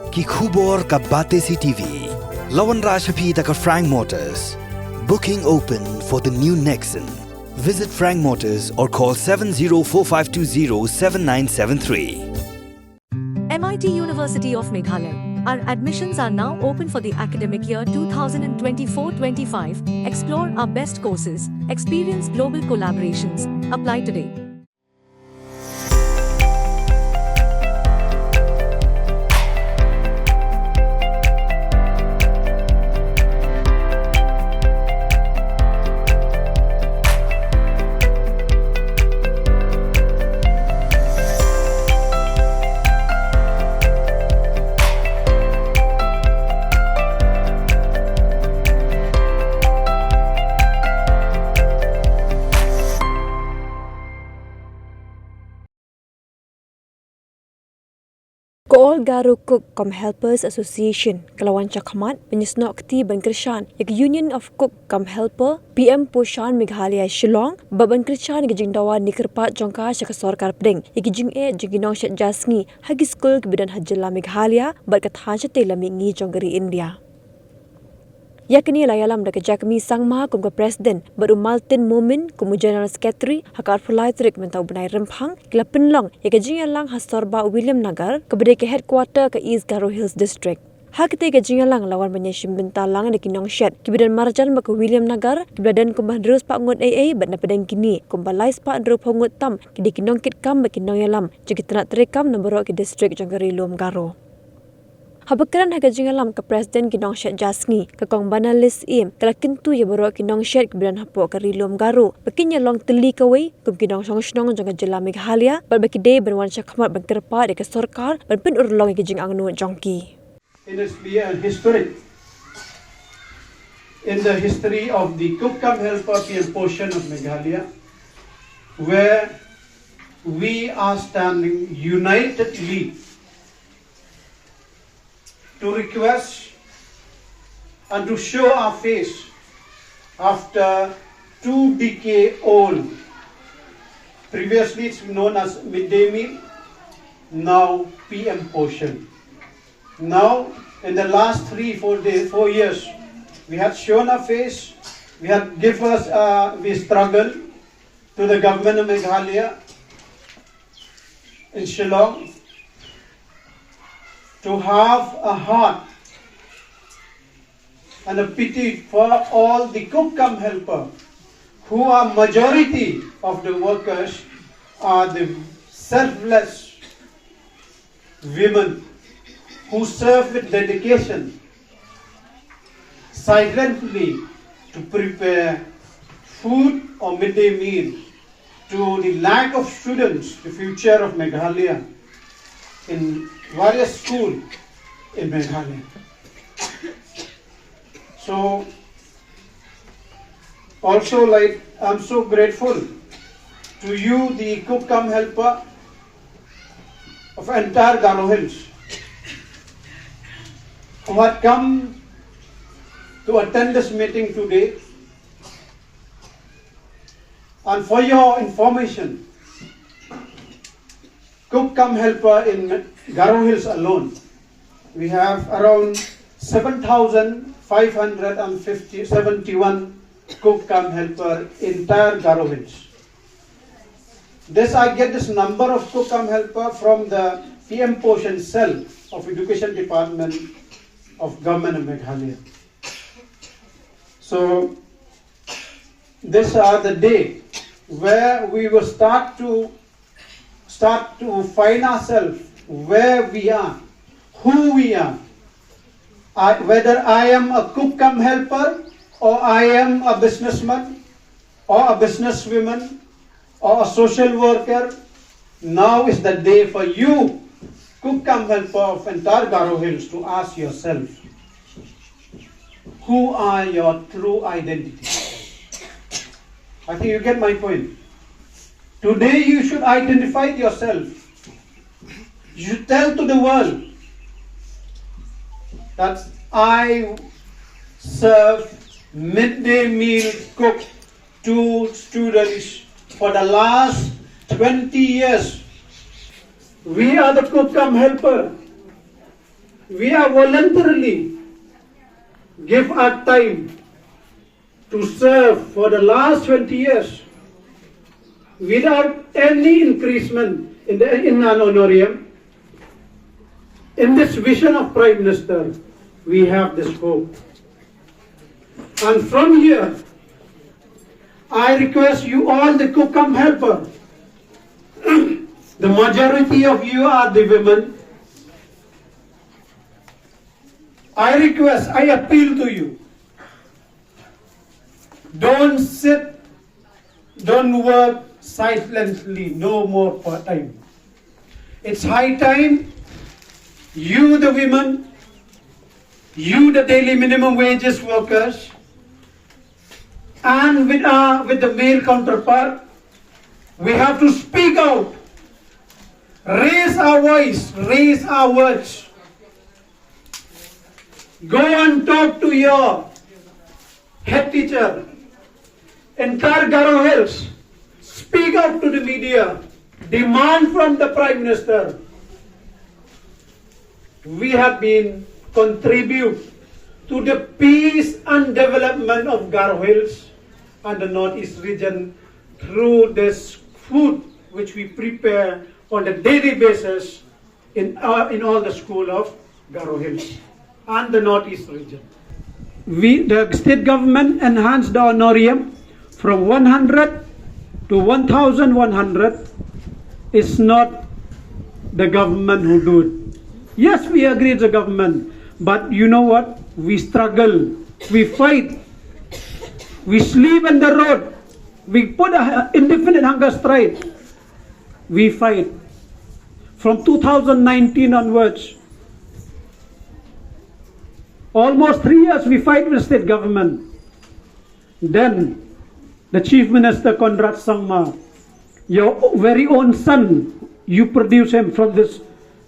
ki khubor ka Batesi TV. Lawan Rashapi taka Frank Motors. Booking open for the new Nexon. Visit Frank Motors or call 7045207973. MIT University of Meghalaya. Our admissions are now open for the academic year 2024-25. Explore our best courses, experience global collaborations. Apply today. Kool Garo Cook Kom Helpers Association Kelawan Chakhamat penyesnok keti ban Krishan yak Union of Cook Kom Helper PM Poshan Meghalaya Shillong baban Krishan yak Jingdawa nikerpat jongka syaka sorkar pedeng yak Jing'i Nongshet Sngi hagi skul kebidan hajela Meghalaya berkathan syate lamingi jonggari India. Yakni layalam da kejakmi sang maha kum ke presiden baru Maltin Momin kum general secretary hakar fulai trik mentau benai rempang kila penlong yak Jing'iatylli hastorba William Nagar kebede ke headquarter ke East Garo Hills district. Hakte ke Jing'iatylli lawan menyeshim bentalang de Nongshet kibidan marjan ba ke William Nagar kibidan kum bandrus pak ngot AA bat na pedang kini kum balai pak ndru pongot tam kidi kinongkit kam ba Jing'iatylli jegi tenak terekam nombor ke district jonggari Lom Garo. Habakaran haga Jing'iatylli ke Presiden Nongshet Sngi ke kong banalis im kala kintu ya baro Nongshet kebidan hapo ke Rilom Garo bekinya long teli kawai kum song jonga jela Meghalaya berbaki day berwan syakmat bangkerpa de ke sarkar berpen urlong ke jing angnu jongki. It is historic in the history of the Cook Kom Helper PM portion of Meghalaya, where we are standing unitedly to request and to show our face after 2 decades old. Previously it's known as midday meal, now PM portion. Now in the last 4 years, we had shown our face, we struggled to the government of Meghalaya in Shillong to have a heart and a pity for all the Cook Kom Helper, who are majority of the workers are the selfless women who serve with dedication silently to prepare food or midday meal to the lack of students, the future of Meghalaya, in various schools in Meghalaya. So, also I'm so grateful to you, the Cook Kom Helper of entire Garo Hills, who had come to attend this meeting today. And for your information, Cook Kom Helper in Garo Hills alone, we have around 7,571 Cook Kom Helper in entire Garo Hills. I get this number of Cook Kom Helper from the PM portion cell of Education Department of Government of Meghalaya. So these are the day where we will start to find ourselves where we are, who we are. Whether I am a Cook Kom Helper or I am a businessman or a businesswoman or a social worker, now is the day for you, Cook Kom Helper of entire Garo Hills, to ask yourself, who are your true identities? I think you get my point. Today you should identify yourself. You should tell to the world that I serve midday meal cook to students for the last 20 years. We are the Cook Kom Helper. we are voluntarily give our time to serve for the last 20 years without any increasement in an honorarium. In this vision of Prime Minister, we have this hope. And from here, I request you all, the Donkam helper, the majority of you are the women. I request, I appeal to you, don't sit, don't work silently, no more part-time. It's high time, you the women, you the daily minimum wages workers, and with the male counterpart, we have to speak out, raise our voice, raise our words. Go and talk to your head teacher, entire Garo Hills, speak out to the media, demand from the Prime Minister. We have been contribute to the peace and development of Garo Hills and the Northeast region through this food which we prepare on a daily basis in all the school of Garo Hills and the Northeast region. The state government enhanced the honorarium from 100 to 1,100. It's not the government who do it. Yes, we agree it's the government, but you know what? We struggle, we fight, we sleep on the road, we put an indefinite hunger strike, we fight. From 2019 onwards, almost 3 years we fight with state government. Then the Chief Minister Conrad Sangma, your very own son, you produce him from this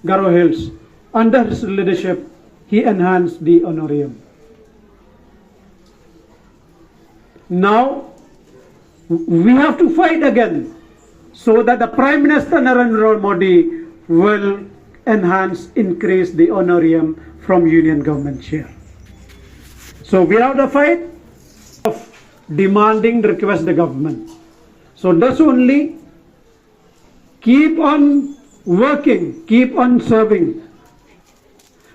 Garo Hills. Under his leadership, he enhanced the honorarium. Now, we have to fight again so that the Prime Minister Narendra Modi will increase the honorarium from union government share. So we have the fight of demanding, request the government. So that's only keep on working, keep on serving.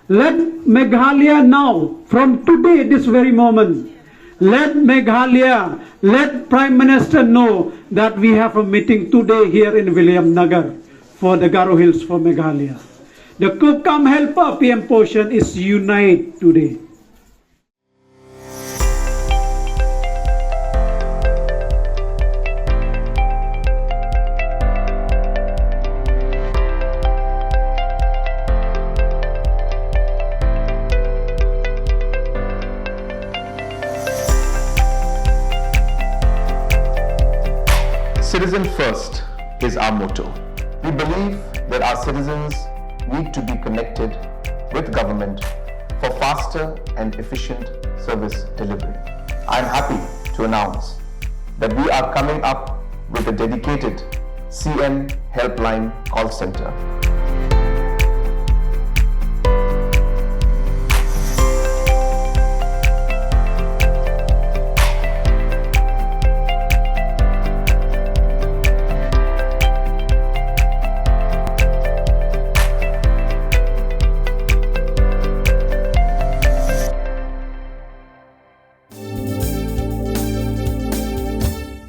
Let Meghalaya now, from today, this very moment, let Meghalaya, let Prime Minister know that we have a meeting today here in William Nagar for the Garo Hills for Meghalaya. The Donkam helper PM portion is unite today. Citizen first is our motto. We believe that our citizens need to be connected with government for faster and efficient service delivery. I am happy to announce that we are coming up with a dedicated CM helpline call center.